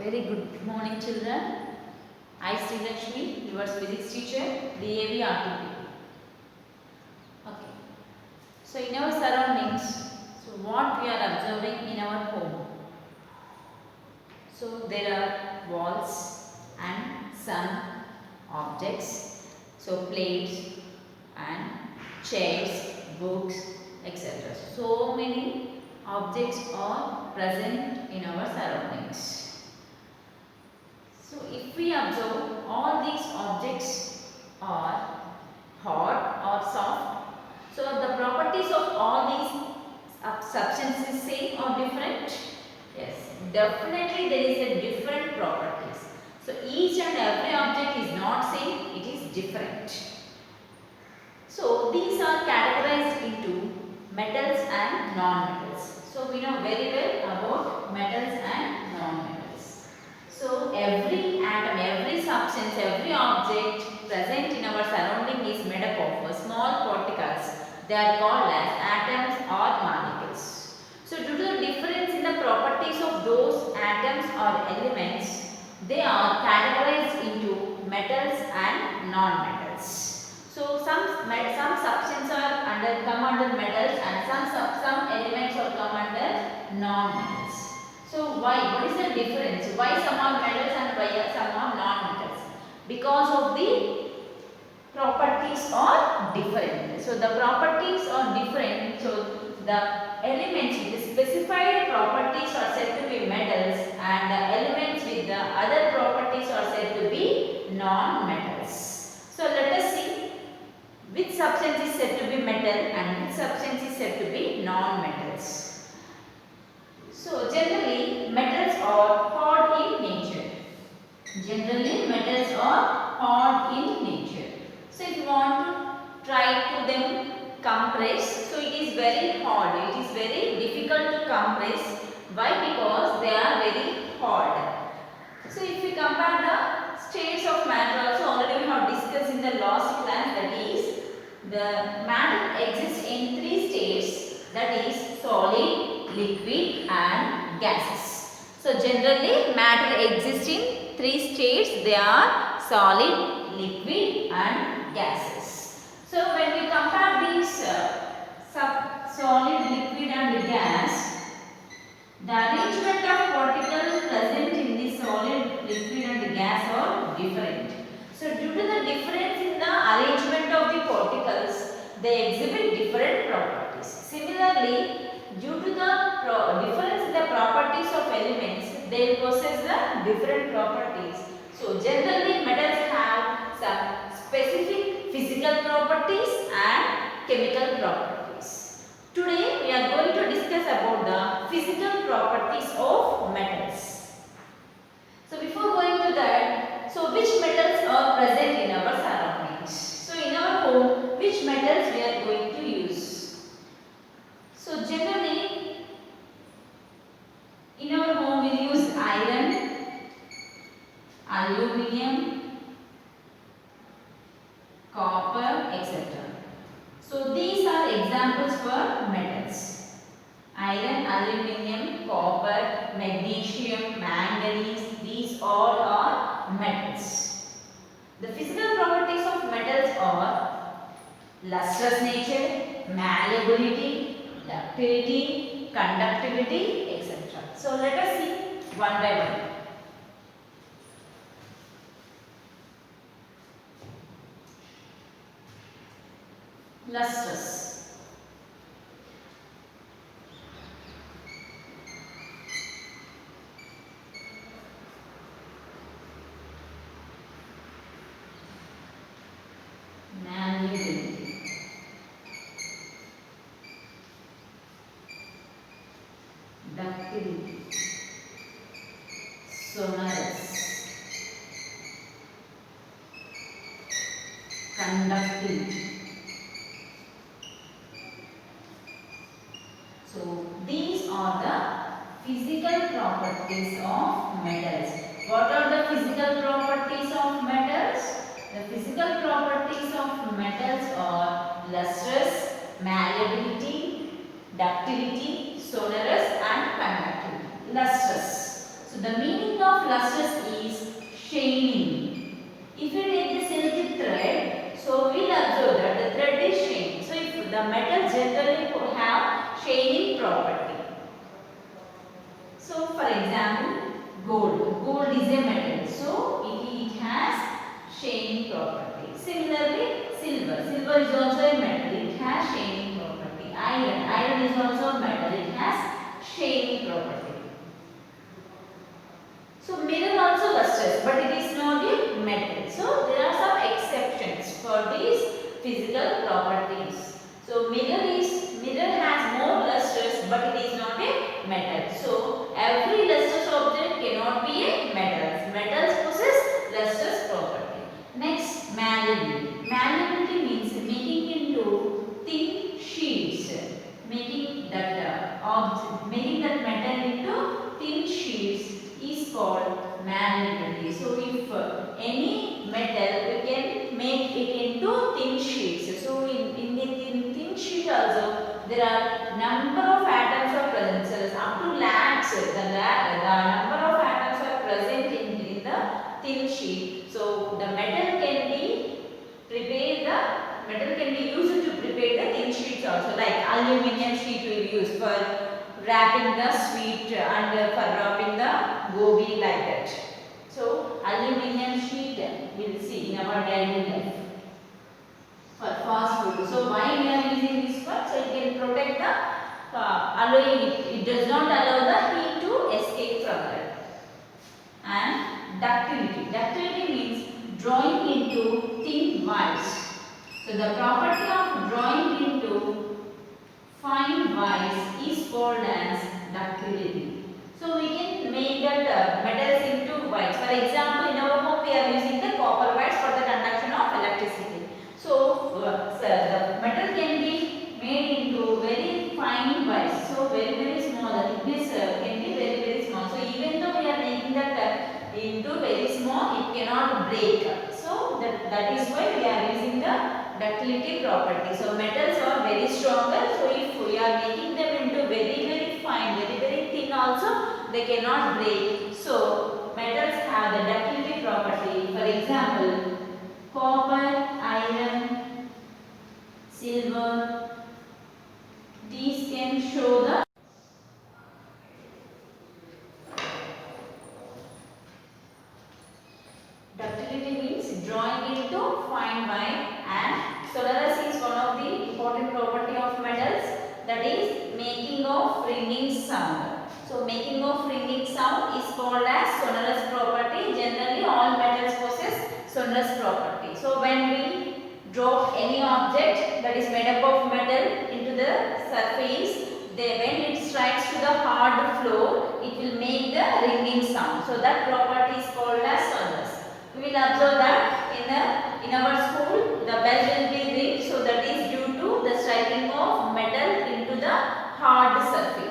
Very good morning, children. I, Sri Lakshmi, your physics teacher, DAV RTP. Okay. So, in our surroundings, so what we are observing in our home? So, there are walls and some objects. So, plates and chairs, books, etc. So many objects are present in our surroundings. So, if we observe, all these objects are hot or soft. So, the properties of all these substances same or different? Yes, definitely there is a different properties. So, each and every object is not same, it is different. So, these are categorized into metals and non-metals. So, we know very well about metals and non-metals. So, every atom, every substance, every object present in our surrounding is made up of small particles. They are called as atoms or molecules. So, due to the difference in the properties of those atoms or elements, they are categorized into metals and non-metals. So, some substances are come under metals and some elements are come under non-metals. So, why? What is the difference? Why some are metals and why some are non-metals? Because of the properties are different. So, the properties are different. So, the elements with the specified properties are said to be metals and the elements with the other properties are said to be non-metals. So, let us see which substance is said to be metal and which substance is said to be non-metals. So, generally metals are hard in nature. Generally metals are hard in nature. So, if you want to try to them compress, so it is very hard. It is very difficult to compress. Why? Because they are very hard. So, if we compare the states of matter also, already we have discussed in the last class, that is the matter exists in three states, that is solid, liquid and gases. So, generally matter exists in three states, they are solid, liquid and gases. So, when we compare these solid, liquid and gas, the arrangement of particles present in the solid, liquid and gas are different. So, due to the difference in the arrangement of the particles, they exhibit different properties. Similarly, due to the difference in the properties of elements, they possess the different properties. So, generally metals have some specific physical properties and chemical properties. Today, we are going to discuss about the physical properties of metals. So, before going to that, so which metals are present in our surroundings? So, in our home, which metals we are going to use? So, generally, in our home we use iron, aluminium, copper, etc. So, these are examples for metals. Iron, aluminium, copper, magnesium, manganese, these all are metals. The physical properties of metals are lustrous nature, malleability, ductility, conductivity, etc. So, let us see one by one. Lustrous. Malleability. Ductility. Sonorous. Conductivity. So, these are the physical properties of metals. What are the physical properties of metals? The physical properties of metals are lustrous, malleability, ductility, sonorous and conductivity. Lustrous. So the meaning of lustrous is shining. If you take the silk thread, so we'll observe that the thread is shining. So if the metal generally have shining property. So for example, gold. Gold is a metal, so it has shining property. Similarly, silver. Silver is also a metal. It has shining property. Iron. Iron is also a metal. It has shining property. So mirror also lustrous, but it is not a metal. So there are some exceptions for these physical properties. So mirror has more lustrous, but it is not a metal. So every lustrous object cannot be a metal. Metals possess lustrous property. Next, malleability. Malleability means making into thin sheets, making that metal into thin sheets is called malleability. So if any metal we can make it into thin sheets. So in the thin sheet also there are number of atoms are present. So up to lakhs the number of atoms are present in the thin sheet. So the metal can be used to prepare the thin sheets also, like aluminum sheet we will use for wrapping the sweet and for wrapping the gobi, like that. So aluminum sheet we will see in our daily life for fast food. So why we are using this one? So it can protect the allowing it does not allow the heat to escape from that. And ductility. Ductility means drawing into thin wires. So the property of drawing into fine wires is called as ductility. So we can make that metals into wires. For example, in our home we are using the copper wires for the conduction of electricity. So the metal can be made into very fine wires. So very small. The thickness can be very small. So even though we are making that into very small, it cannot break. So that is why we are using the ductility property. So metals are very stronger. So if we are making them into very fine, very thin also, they cannot break. So metals have the ductility property. For example, copper, iron, silver. These can show the ductility means drawing into fine wire, and sonorous is one of the important property of metals, that is making of ringing sound. So making of ringing sound is called as sonorous property. Generally all metals possess sonorous property. So when we drop any object that is made up of metal into the surface, when it strikes to the hard floor, it will make the ringing sound. So that property is called as sonorous. We will observe that in our school the bell will be ring. So that is due to the striking of metal into the hard surface.